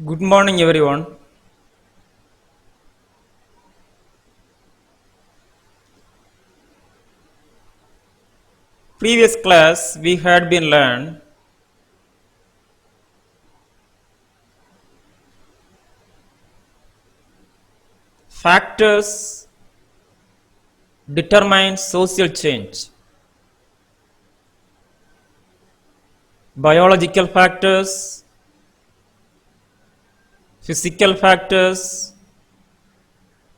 Good morning, everyone. Previous class we had been learned factors determine social change. Biological factors, physical factors,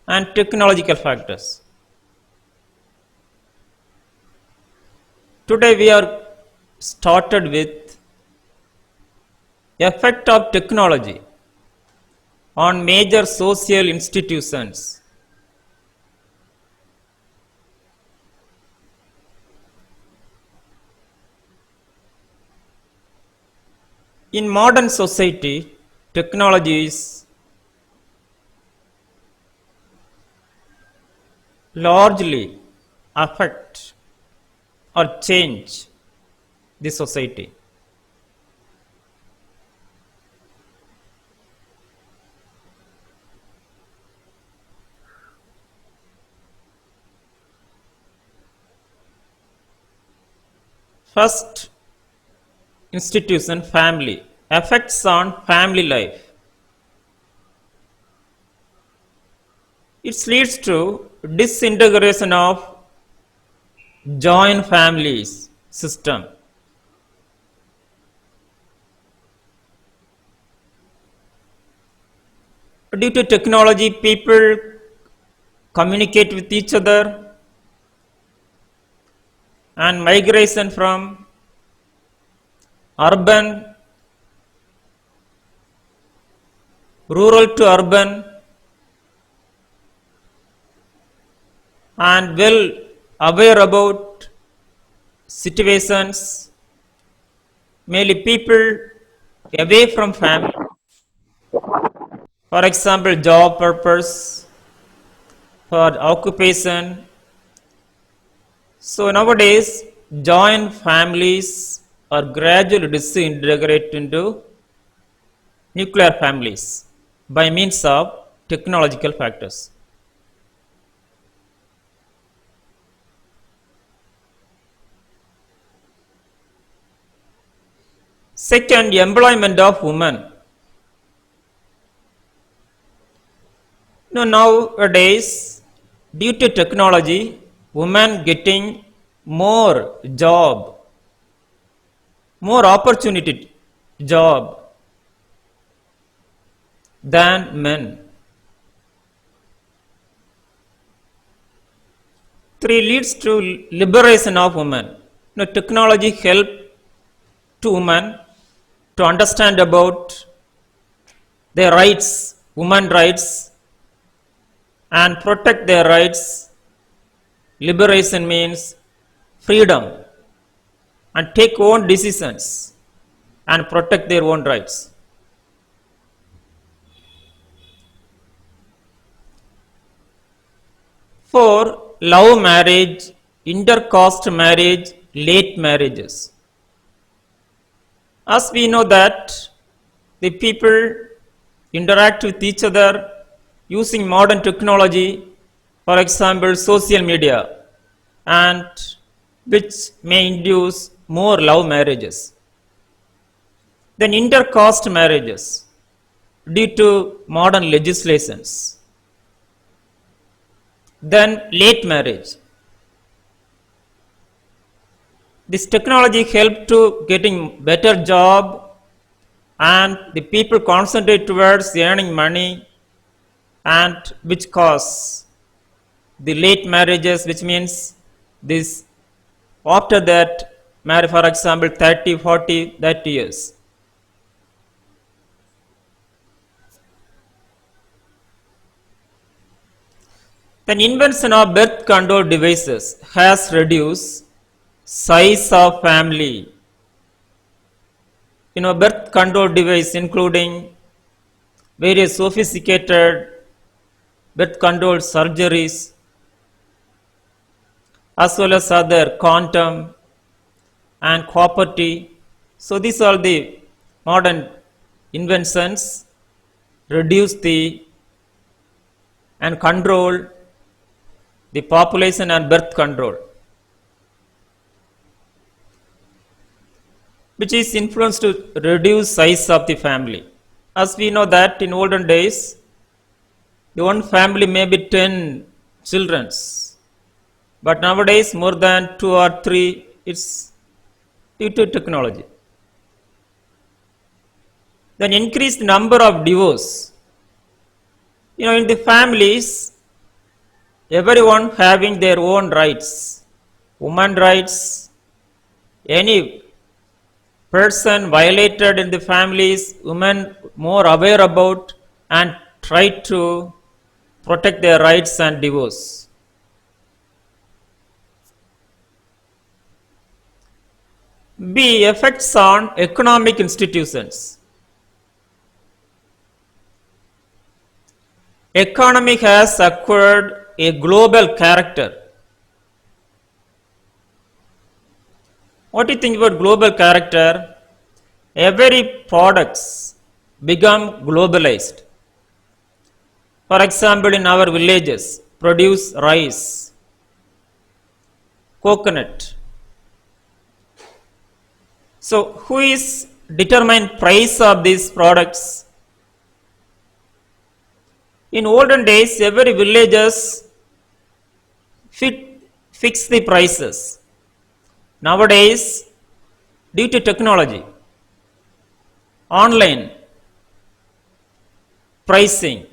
and technological factors. Today we are started with effect of technology on major social institutions. In modern society, technology is largely affect or change the society. First institution, family. Effects on family life. It leads to disintegration of joint families system. Due to technology, people communicate with each other, and migration from urban, rural to urban, and well aware about situations, mainly people away from family. For example, job purpose, for occupation. So nowadays, joint families are gradually disintegrated into nuclear families by means of technological factors. Second, employment of women. Nowadays, due to technology, women getting more job, more opportunity job than men. Three, leads to liberation of women. Technology help to women to understand about their rights, women rights, and protect their rights. Liberation means freedom and take own decisions and protect their own rights. Four, love marriage, intercaste marriage, late marriages. As we know that the people interact with each other using modern technology, for example, social media, and which may induce more love marriages. Then intercaste marriages due to modern legislations. Then late marriage. This technology helped to getting better job, and the people concentrate towards earning money, and which cause the late marriages, which means this after that marry, for example 30, 40, that years. Then invention of birth control devices has reduced size of family. Birth control device including various sophisticated birth control surgeries as well as other quantum and property. So these are the modern inventions reduce the and control the population and birth control, which is influenced to reduce size of the family. As we know that in olden days, the one family may be 10 children, but nowadays more than 2 or 3, it's due to technology. Then increased number of divorce. In the families, everyone having their own rights, woman rights, any person violated in the families, women more aware about and try to protect their rights and divorce. B. Effects on economic institutions. Economy has acquired a global character. What do you think about global character? Every products become globalized. For example, in our villages, produce rice, coconut. So, who is determine price of these products? In olden days, every villages fix the prices. Nowadays, due to technology, online pricing,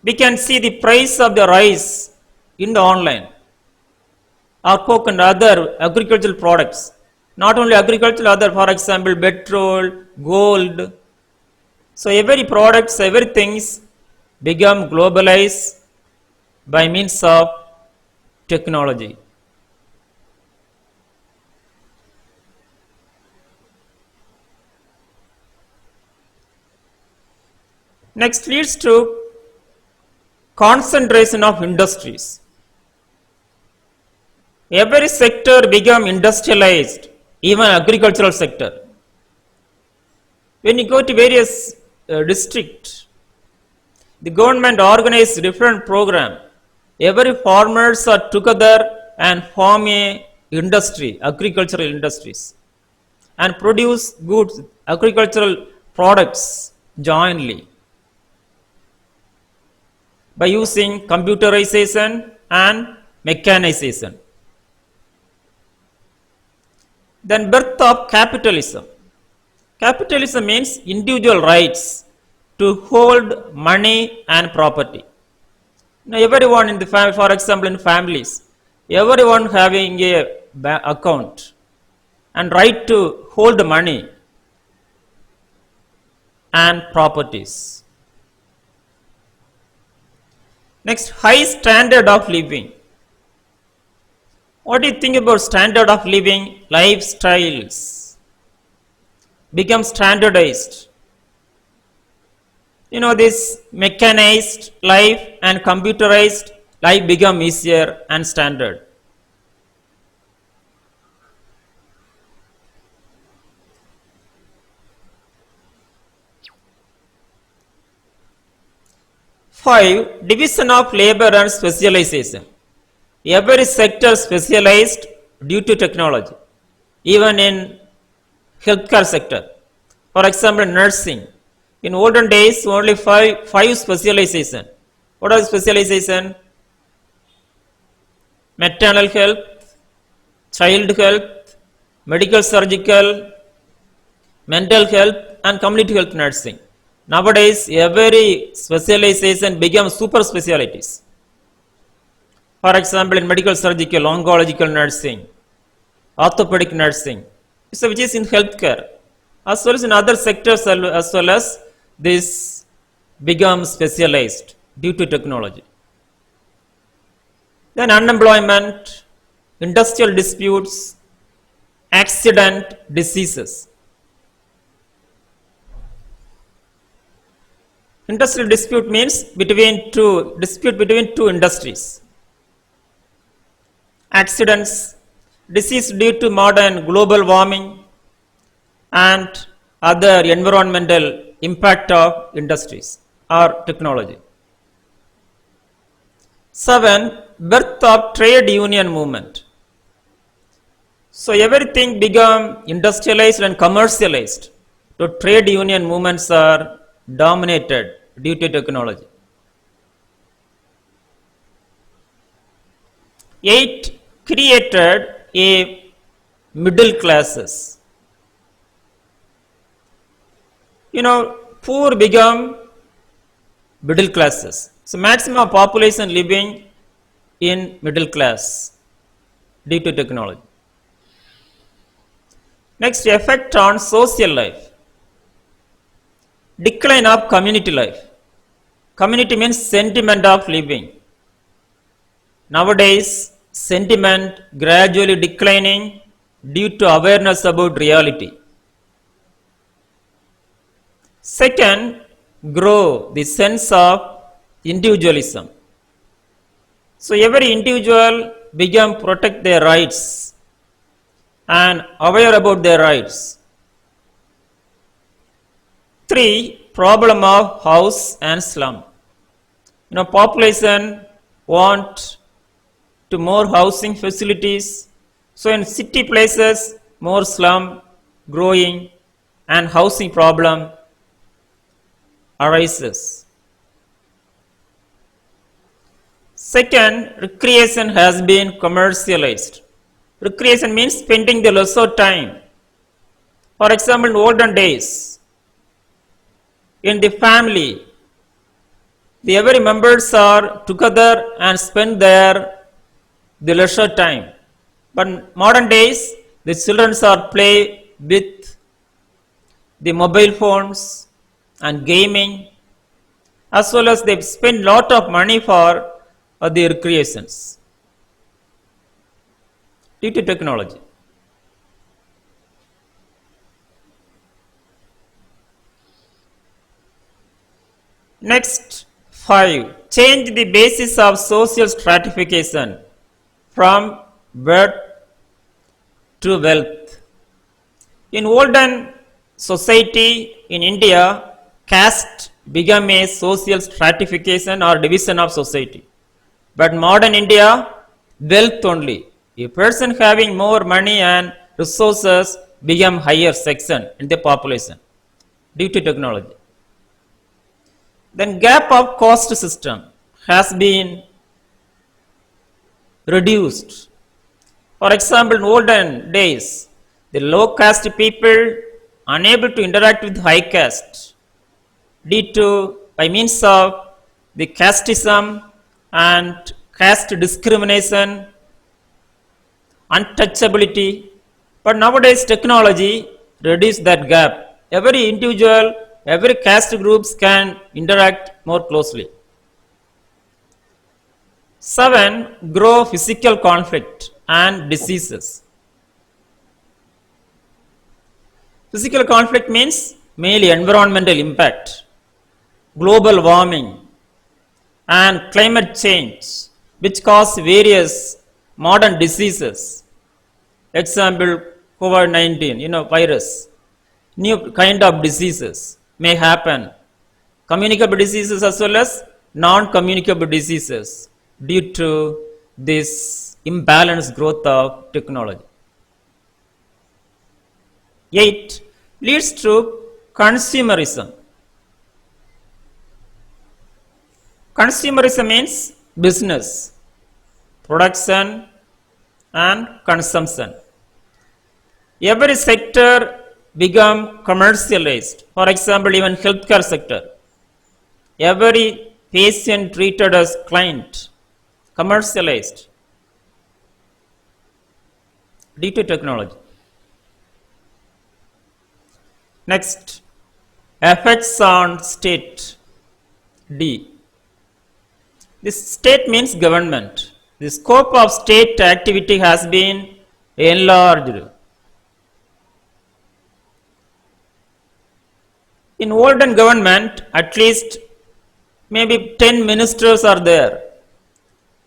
we can see the price of the rice in the online or coconut, other agricultural products. Not only agricultural, other, for example, petrol, gold. So every products, everything become globalized by means of technology. Next leads to concentration of industries. Every sector become industrialized, even agricultural sector. When you go to various districts, the government organize different program. Every farmers are together and form a industry, agricultural industries, and produce goods, agricultural products jointly by using computerization and mechanization. Then birth of capitalism. Capitalism means individual rights to hold money and property. Now everyone in the family, for example in families, everyone having a account and right to hold money and properties. Next, high standard of living. What do you think about standard of living? Lifestyles become standardized. This mechanized life and computerized life become easier and standard. Five, division of labor and specialization. Every sector specialized due to technology, even in healthcare sector. For example, nursing. In olden days, only five specialization. What are specialization? Maternal health, child health, medical surgical, mental health, and community health nursing. Nowadays, every specialization becomes super specialties. For example, in medical surgical, oncological nursing, orthopedic nursing, so which is in healthcare, as well as in other sectors, as well as this becomes specialized due to technology. Then unemployment, industrial disputes, accident, diseases. Industrial dispute means dispute between two industries. Accidents, disease due to modern global warming and other environmental impact of industries or technology. 7. Birth of trade union movement. So everything became industrialized and commercialized. So trade union movements are dominated due to technology. 8. Created a middle classes. Poor become middle classes. So maximum population living in middle class due to technology. Next, effect on social life. Decline of community life. Community means sentiment of living. Nowadays, sentiment gradually declining due to awareness about reality. Second, grow the sense of individualism. So every individual began protect their rights and aware about their rights. 3. Problem of house and slum. Population want to more housing facilities. So in city places, more slum growing and housing problem arises. Second, recreation has been commercialized. Recreation means spending the leisure time. For example, in olden days, in the family, the every members are together and spend their the leisure time. But modern days, the children are play with the mobile phones and gaming, as well as they spend lot of money for the recreations due to technology. Next, 5. Change the basis of social stratification from birth to wealth. In olden society in India, caste became a social stratification or division of society. But modern India, wealth only. A person having more money and resources become higher section in the population due to technology. Then gap of caste system has been reduced. For example, in olden days, the low caste people unable to interact with high caste due to by means of the casteism and caste discrimination, untouchability. But nowadays technology reduce that gap. Every individual, every caste groups can interact more closely. 7. Grow physical conflict and diseases. Physical conflict means mainly environmental impact, global warming and climate change, which cause various modern diseases. Example, COVID-19, virus. New kind of diseases may happen. Communicable diseases as well as non-communicable diseases due to this imbalanced growth of technology. 8. Leads to consumerism. Consumerism means business, production and consumption. Every sector become commercialized. For example, even healthcare sector. Every patient treated as client, commercialized due to technology. Next, effects on state. D. This state means government. The scope of state activity has been enlarged. In olden government, at least maybe 10 ministers are there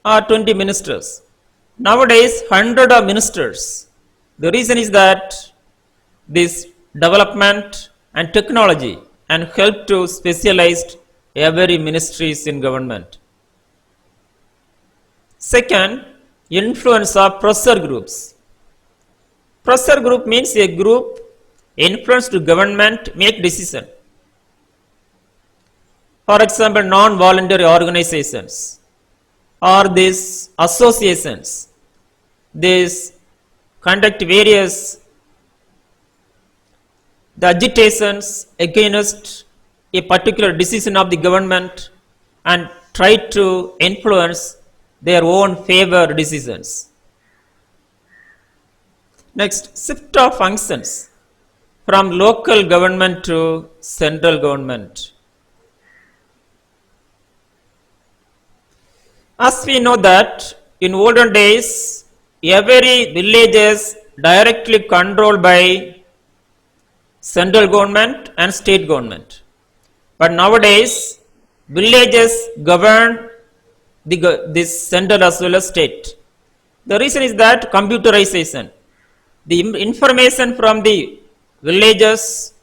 or 20 ministers. Nowadays, 100 of ministers. The reason is that this development and technology and help to specialized every ministries in government. Second, influence of pressure groups. Pressure group means a group influence to government make decision. For example, non-voluntary organizations or these associations, these conduct various the agitations against a particular decision of the government and try to influence their own favor decisions. Next, shift of functions from local government to central government. As we know that in olden days, every village is directly controlled by central government and state government. But nowadays, villages govern this central as well as state. The reason is that computerization. The information from the villages,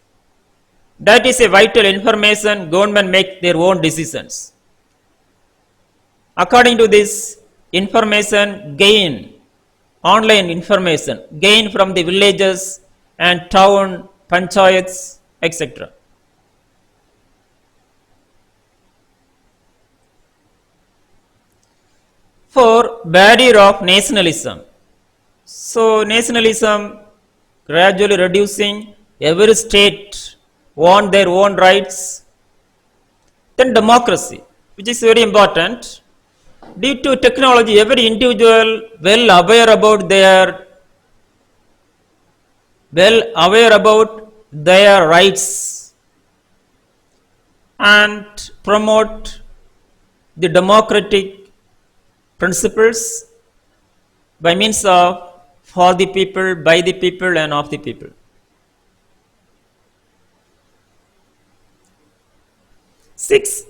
that is a vital information, government make their own decisions. According to this information gain, online information gain from the villages and town, panchayats, etc. For barrier of nationalism. So nationalism gradually reducing, every state want their own rights. Then democracy, which is very important. Due to technology, every individual well aware about their rights and promote the democratic principles by means of for the people, by the people and of the people. Six,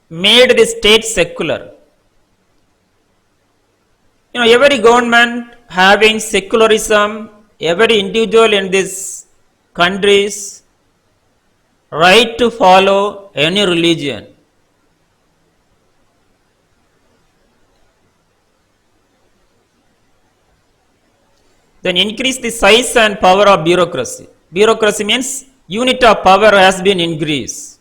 made the state secular. Every government having secularism, every individual in these countries right to follow any religion. Then increase the size and power of bureaucracy. Bureaucracy means unit of power has been increased.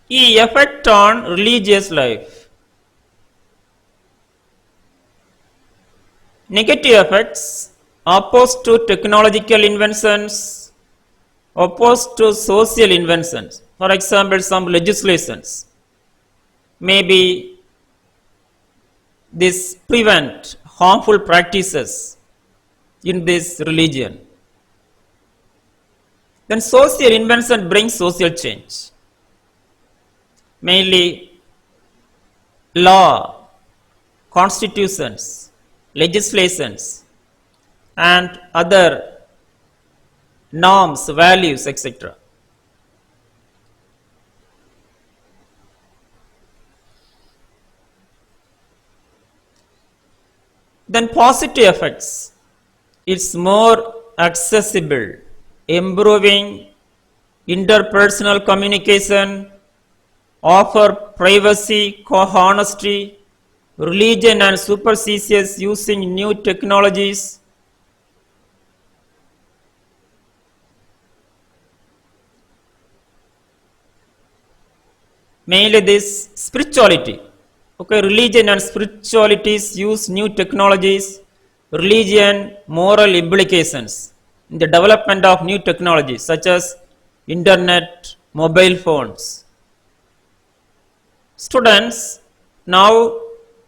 Effect on religious life. Negative effects opposed to technological inventions, opposed to social inventions. For example, some legislations maybe this prevent harmful practices in this religion. Then social invention brings social change. Mainly law, constitutions, legislations and other norms, values, etc. Then positive effects. It's more accessible, improving interpersonal communication, offer privacy, honesty, religion and superstitious using new technologies. Mainly this spirituality. Okay, religion and spiritualities use new technologies, religion, moral implications in the development of new technologies such as internet, mobile phones. Students, now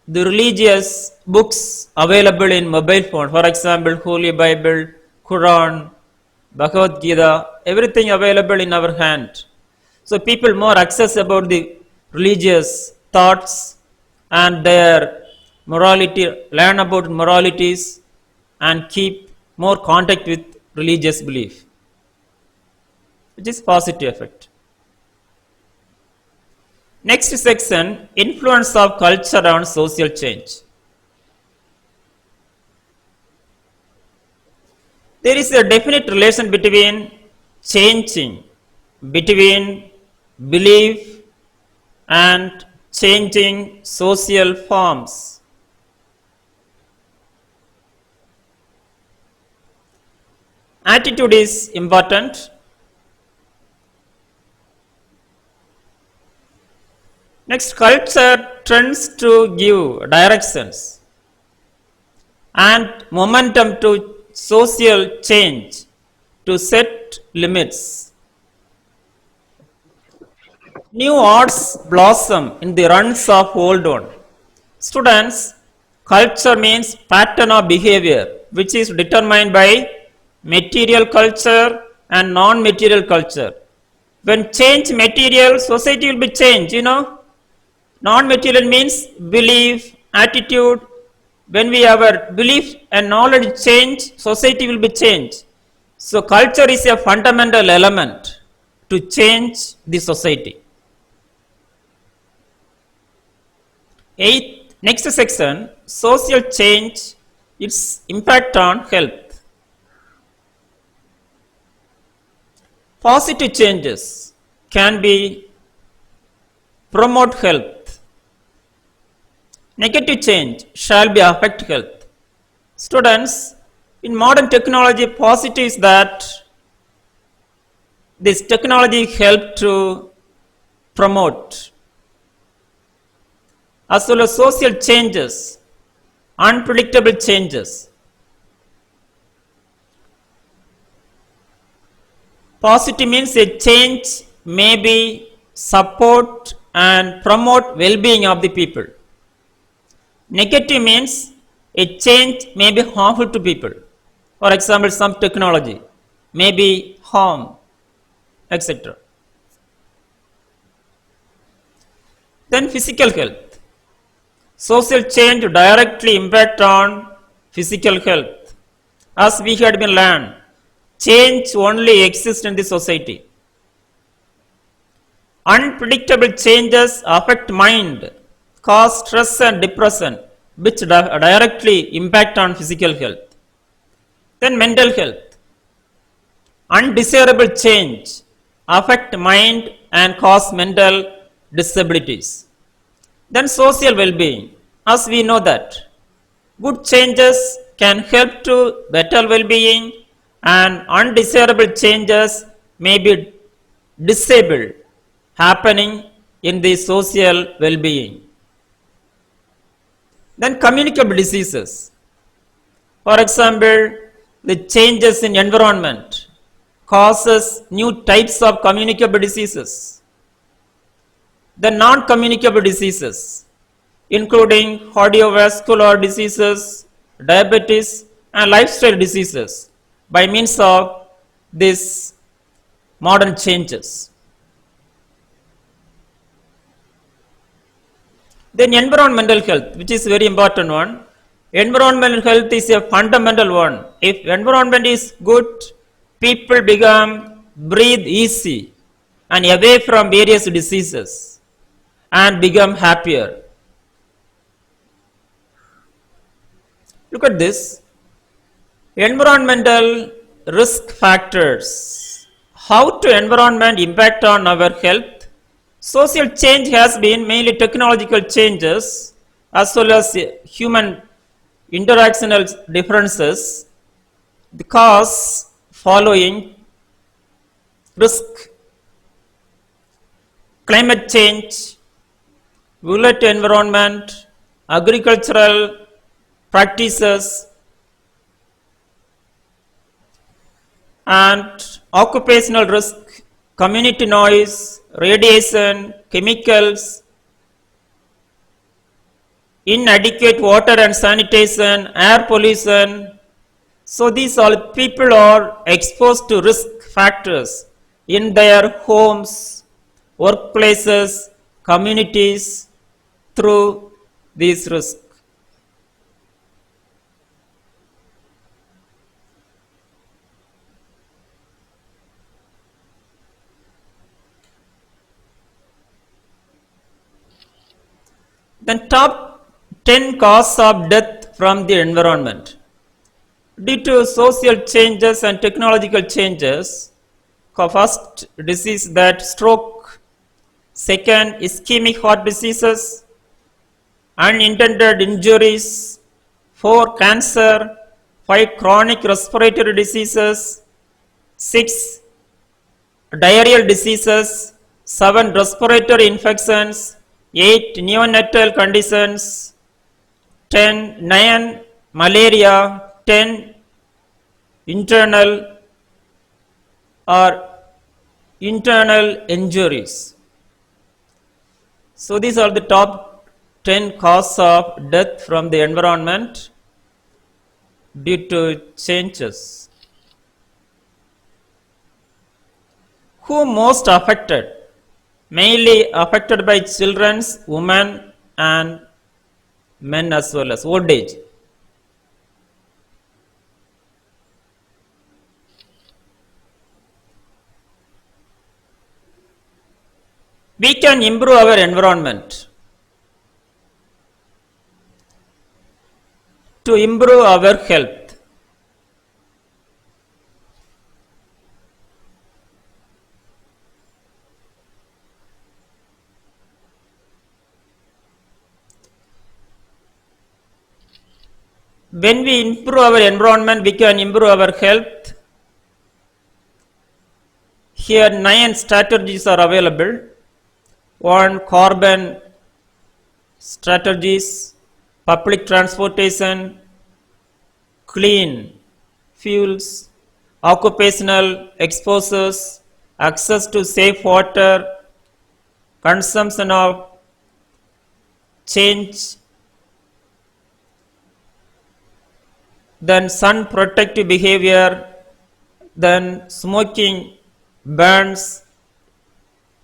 the religious books available in mobile phone, for example, Holy Bible, Quran, Bhagavad Gita, everything available in our hand. So people more access about the religious thoughts and their morality, learn about moralities and keep more contact with religious belief, which is positive effect. Next section, influence of culture on social change. There is a definite relation between changing, between belief and changing social forms. Attitude is important. Next, culture tends to give directions and momentum to social change, to set limits. New arts blossom in the runs of old one. Students, culture means pattern of behavior which is determined by material culture and non-material culture. When change material, society will be changed, Non-material means belief, attitude. When we have our belief and knowledge change, society will be changed. So culture is a fundamental element to change the society. Eighth, next section, social change, its impact on health. Positive changes can be promote health. Negative change shall be affect health. Students, in modern technology, positive is that this technology help to promote. As well as social changes, unpredictable changes. Positive means a change may be support and promote well-being of the people. Negative means a change may be harmful to people. For example, some technology may be harm, etc. Then physical health. Social change directly impact on physical health. As we had been learned, change only exists in the society. Unpredictable changes affect mind, cause stress and depression, which directly impact on physical health. Then mental health. Undesirable change affect mind and cause mental disabilities. Then social well-being. As we know that good changes can help to better well-being and undesirable changes may be disabled happening in the social well-being. Then communicable diseases. For example, the changes in environment causes new types of communicable diseases. The non-communicable diseases, including cardiovascular diseases, diabetes, and lifestyle diseases by means of these modern changes. Then environmental health, which is very important one. Environmental health is a fundamental one. If environment is good, people become breathe easy and away from various diseases and become happier. Look at this. Environmental risk factors. How to environment impact on our health? Social change has been mainly technological changes as well as human interactional differences. The cause following risk: climate change, violent environment, agricultural practices, and occupational risk, community noise, radiation, chemicals, inadequate water and sanitation, air pollution. So these all people are exposed to risk factors in their homes, workplaces, communities through these risks. Then top 10 causes of death from the environment. Due to social changes and technological changes, first disease that stroke, second ischemic heart diseases, unintended injuries, 4 cancer, 5 chronic respiratory diseases, 6 diarrheal diseases, 7 respiratory infections, 8 neonatal conditions, 9 malaria, 10 internal or internal injuries. So these are the top 10 causes of death from the environment due to changes. Who most affected? Mainly affected by children, women and men as well as old age. We can improve our environment to improve our health. When we improve our environment, we can improve our health. Here 9 strategies are available. 1 carbon strategies, public transportation, clean fuels, occupational exposures, access to safe water, consumption of change, then sun protective behavior, then smoking burns,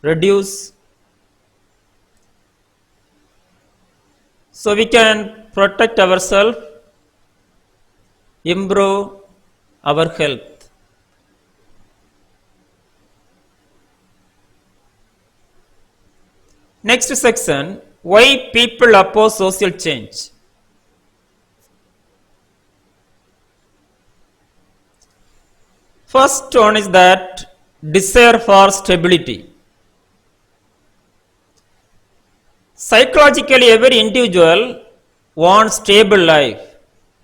reduce. So we can protect ourselves, improve our health. Next section, why people oppose social change. First one is that desire for stability. Psychologically, every individual wants stable life.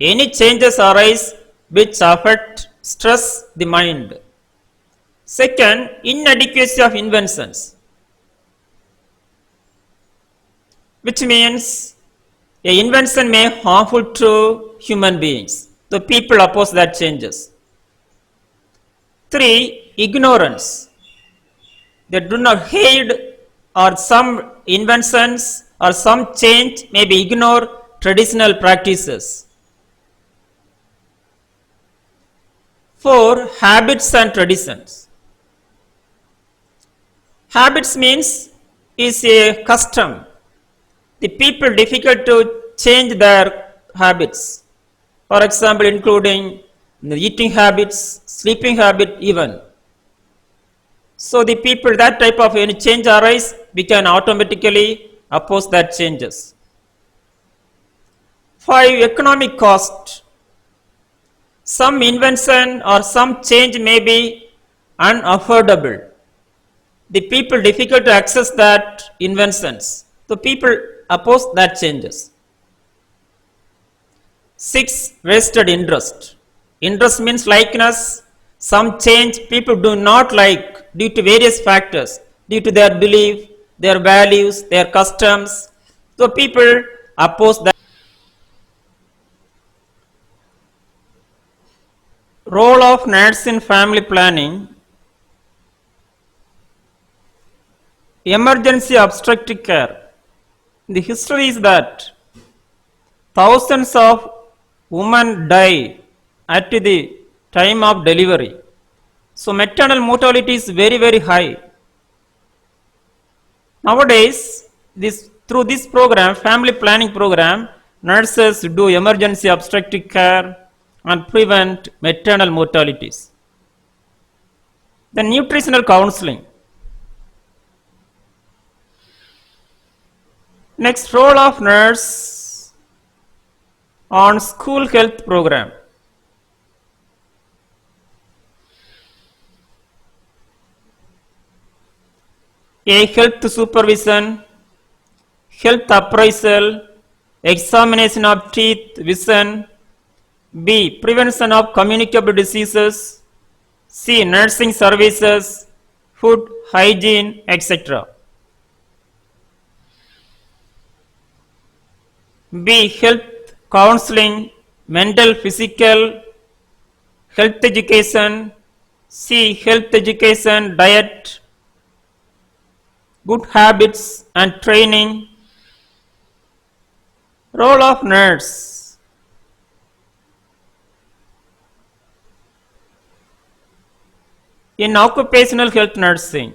Any changes arise which affect stress the mind. Second, inadequacy of inventions, which means a invention may harmful to human beings. The people oppose that changes. 3, ignorance. They do not hate or some inventions or some change may be ignore traditional practices. 4, habits and traditions. Habits means is a custom. The people difficult to change their habits. For example, including the eating habits, sleeping habit even. So the people that type of any change arise, we can automatically oppose that changes. 5, economic cost. Some invention or some change may be unaffordable. The people difficult to access that inventions. So people oppose that changes. 6, wasted interest. Interest means likeness. Some change people do not like due to various factors, due to their belief, their values, their customs. So people oppose that. Role of nurse in family planning. Emergency obstetric care. The history is that thousands of women die at the time of delivery. So maternal mortality is very, very high. Nowadays, through this program, family planning program, nurses do emergency obstetric care and prevent maternal mortalities. The nutritional counseling. Next, role of nurse on school health program. A. Health supervision, health appraisal, examination of teeth, vision. B. Prevention of communicable diseases. C. Nursing services, food, hygiene, etc. B. Health counseling, mental, physical, health education. C. Health education, diet, good habits and training. Role of nurse. In occupational health nursing,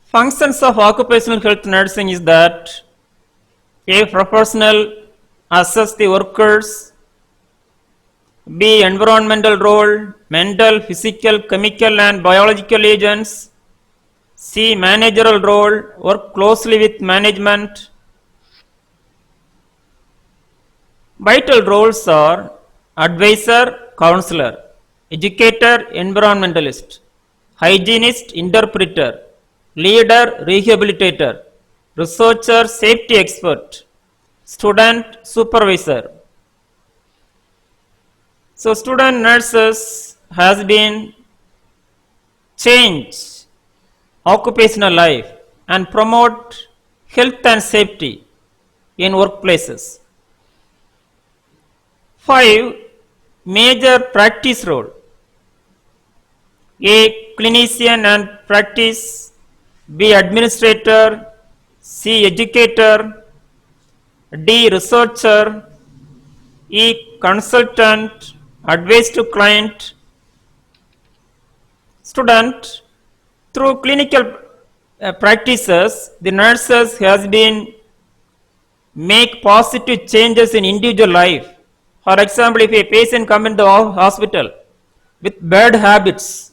functions of occupational health nursing is that A. Professional assess the workers. B. Environmental role, mental, physical, chemical and biological agents. C. Managerial role, work closely with management. Vital roles are advisor, counselor, educator, environmentalist, hygienist, interpreter, leader, rehabilitator, researcher, safety expert, student, supervisor. So student nurses has been change occupational life and promote health and safety in workplaces. 5. Major practice role. A. Clinician and practice. B. Administrator. C. Educator. D. Researcher. E. Consultant. Advice to client. Student. Through clinical practices, the nurses has been make positive changes in individual life. For example, if a patient comes in the hospital with bad habits,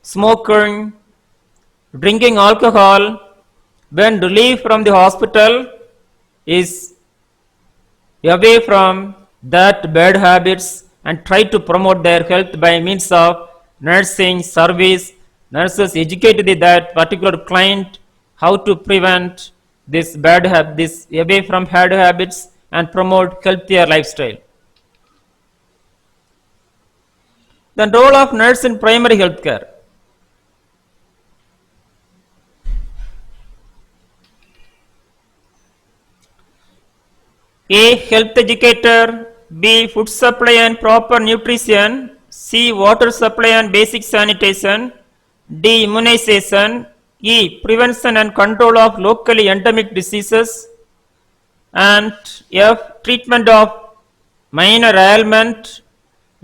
smoking, drinking alcohol, when relief from the hospital is away from that bad habits and try to promote their health by means of nursing service, nurses educate that particular client how to prevent this this away from bad habits and promote healthier lifestyle. The role of nurse in primary health care. A. Health educator. B. Food supply and proper nutrition. C. Water supply and basic sanitation. D. Immunization. E. Prevention and control of locally endemic diseases. And F. Treatment of minor ailment.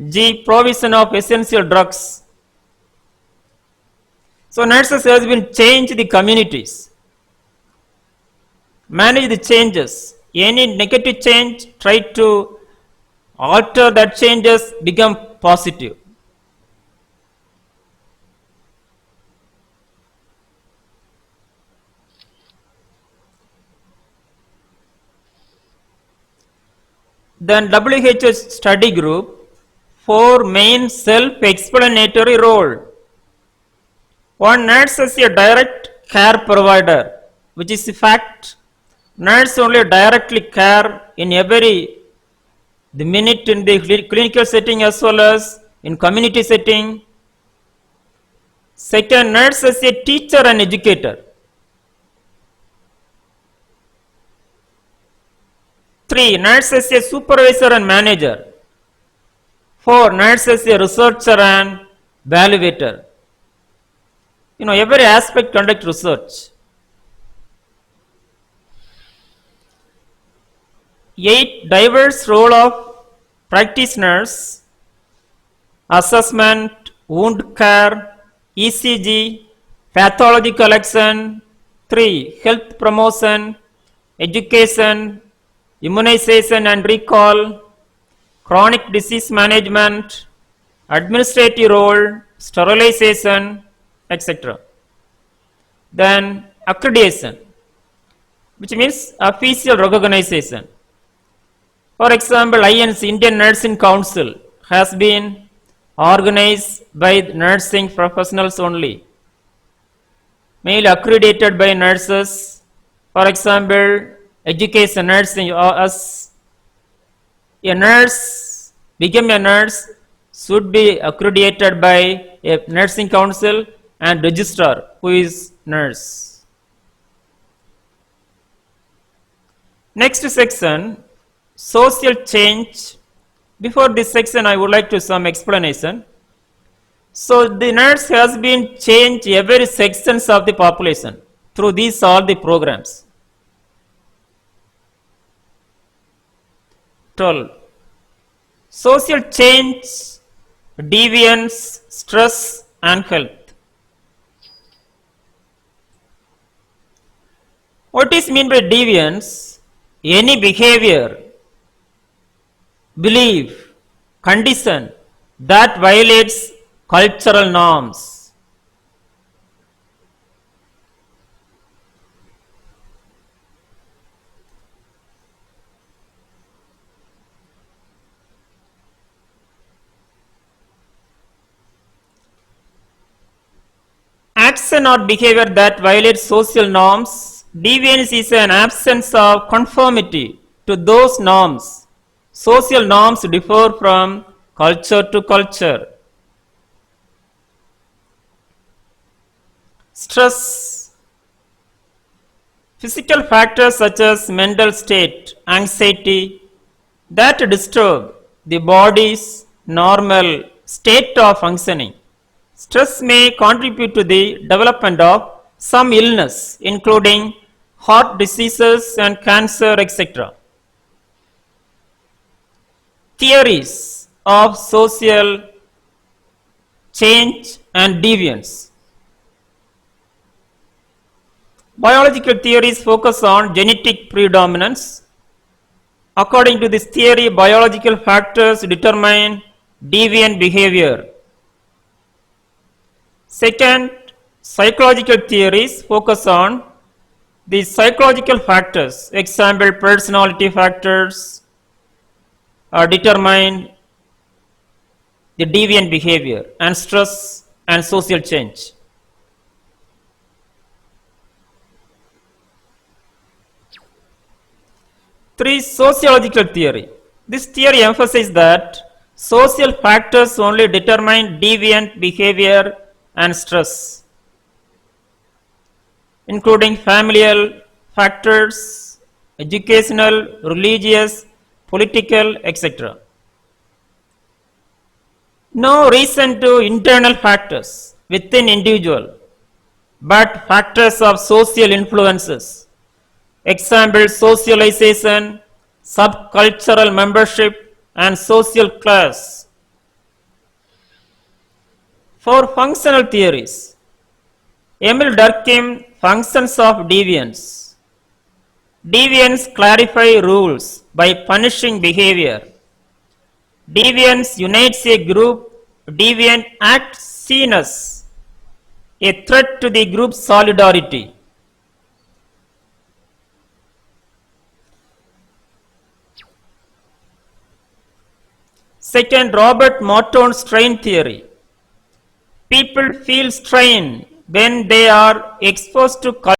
G. Provision of essential drugs. So nurses has been change the communities, manage the changes. Any negative change, try to alter that changes, become positive. Then WHO study group, 4 main self-explanatory role. One, nurse is a direct care provider, which is a fact. Nurse only directly care in every the minute in the clinical setting as well as in community setting. Second, nurse is a teacher and educator. 3, nurse is a supervisor and manager. 4, nurse is a researcher and evaluator. Every aspect conduct research. 8, diverse role of practice nurse, assessment, wound care, ECG, pathology collection. 3, health promotion, education, immunization and recall, chronic disease management, administrative role, sterilization, etc. Then accreditation, which means official recognition. For example, INC, Indian Nursing Council, has been organized by nursing professionals only, mainly accredited by nurses. For example, education nursing, as a nurse, become a nurse, should be accredited by a nursing council and registrar who is nurse. Next section, social change. Before this section, I would like to some explanation. So the nurse has been changed every sections of the population through these all the programs. 12. Social change, deviance, stress and health. What is meant by deviance? Any behavior, belief, condition that violates cultural norms. Action or behavior that violates social norms. Deviance is an absence of conformity to those norms. Social norms differ from culture to culture. Stress. Physical factors such as mental state, anxiety, that disturb the body's normal state of functioning. Stress may contribute to the development of some illness, including heart diseases and cancer, etc. Theories of social change and deviance. Biological theories focus on genetic predominance. According to this theory, biological factors determine deviant behavior. Second, psychological theories focus on the psychological factors. Example, personality factors determine the deviant behavior, and stress and social change. Three, sociological theory. This theory emphasizes that social factors only determine deviant behavior and stress, including familial factors, educational, religious, political, etc. No reason to internal factors within individual, but factors of social influences. Example, socialization, subcultural membership, and social class. For functional theories, Emil Durkheim, Functions of Deviance. Deviance clarify rules by punishing behavior. Deviance unites a group. Deviant act seen as a threat to the group's solidarity. Second, Robert Morton's strain theory. People feel strain when they are exposed to culture.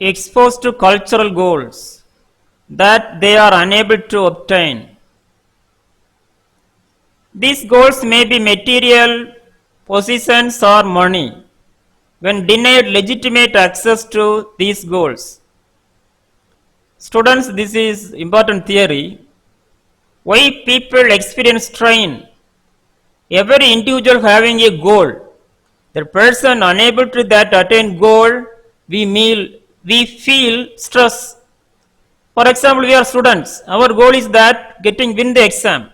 Exposed to cultural goals that they are unable to obtain. These goals may be material, positions, or money. When denied legitimate access to these goals. Students, this is important theory. Why people experience strain? Every individual having a goal. The person unable to that attain goal, we feel stress. For example, we are students. Our goal is that win the exam.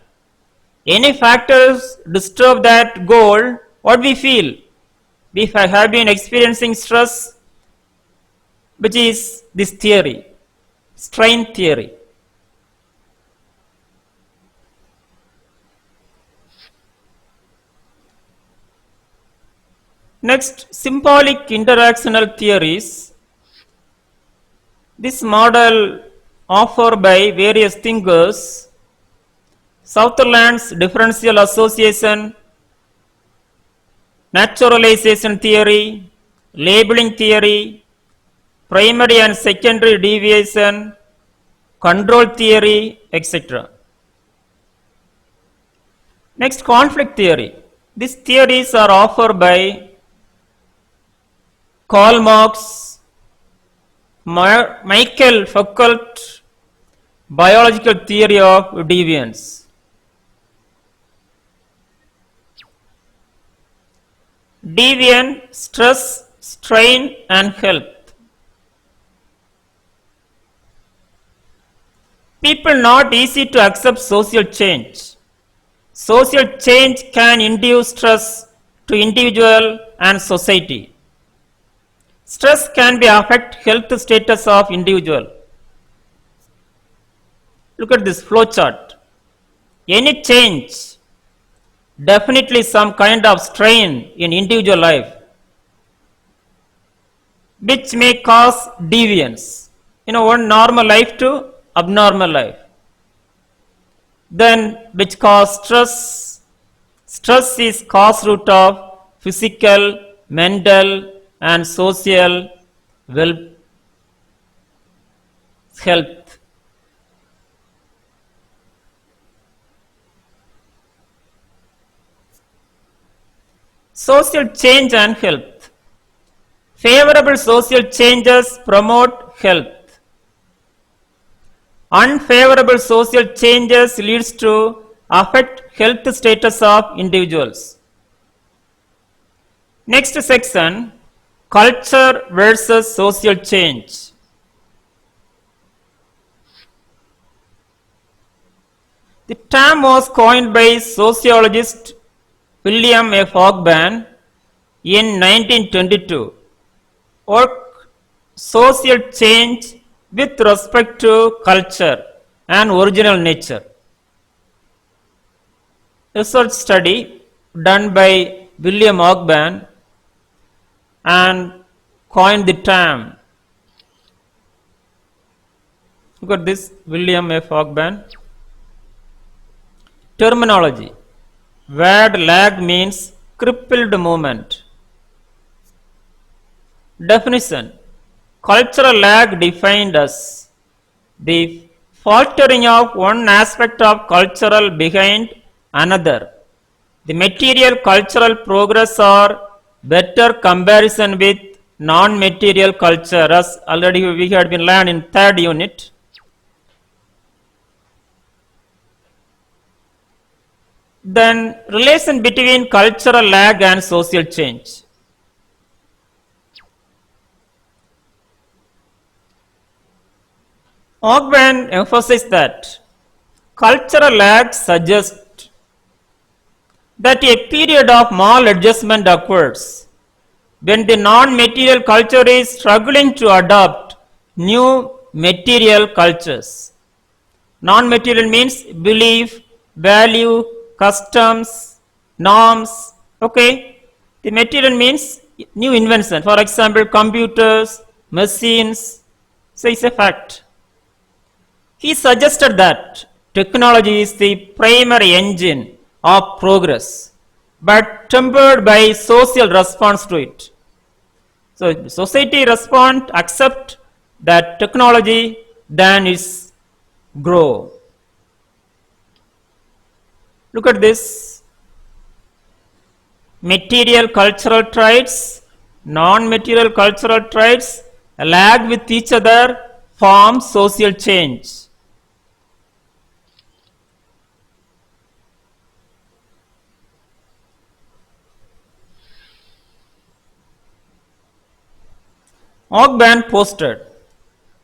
Any factors disturb that goal, what we feel? We have been experiencing stress, which is this theory, strain theory. Next, symbolic interactional theories. This model offered by various thinkers, Sutherland's differential association, naturalization theory, labeling theory, primary and secondary deviation, control theory, etc. Next, conflict theory. These theories are offered by Karl Marx, Michael Foucault, biological theory of deviance. Deviant, stress, strain, and health. People not easy to accept social change. Social change can induce stress to individual and society. Stress can be affect health status of individual. Look at this flow chart. Any change, definitely some kind of strain in individual life, which may cause deviance. One normal life to abnormal life. Then which cause stress. Stress is cause root of physical, mental, and social health. Social change and health. Favorable social changes promote health. Unfavorable social changes leads to affect health status of individuals. Next section, culture versus social change. The term was coined by sociologist William F. Hogben in 1922. Work social change with respect to culture and original nature. Research study done by William Hogben and coined the term. Look at this, William F. Hogben. Terminology. Word lag means crippled movement. Definition. Cultural lag defined as the faltering of one aspect of cultural behind another. The material cultural progress or better comparison with non-material culture, as already we had been learned in third unit. Then relation between cultural lag and social change. Hogben emphasized that cultural lag suggests that a period of maladjustment occurs when the non-material culture is struggling to adopt new material cultures. Non-material means belief, value, customs, norms. Okay, the material means new invention. For example, computers, machines. So it's a fact. He suggested that technology is the primary engine of progress, but tempered by social response to it. So society respond, accept that technology, then is grow. Look at this. Material cultural traits, non-material cultural traits lag with each other, form social change. Hogben posted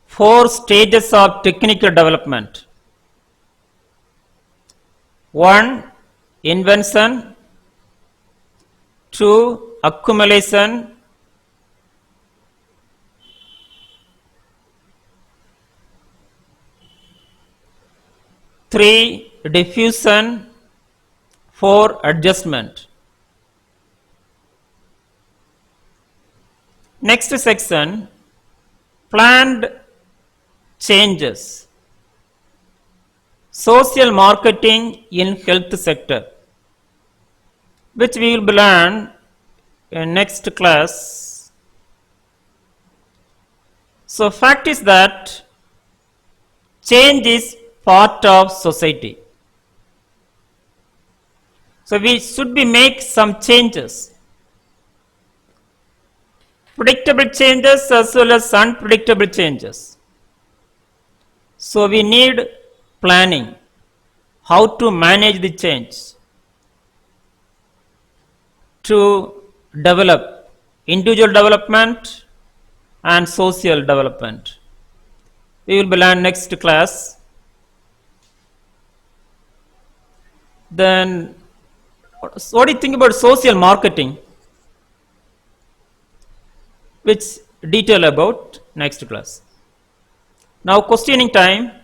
4 stages of technical development. 1. invention, 2. Accumulation, 3. Diffusion, 4. Adjustment. Next section, planned changes. Social marketing in health sector, which we will learn in next class. So fact is that change is part of society. So we should be make some changes. Predictable changes as well as unpredictable changes. So we need planning, how to manage the change, to develop individual development and social development. We will be learn next class. Then what do you think about social marketing? Which detail about next class. Now questioning time.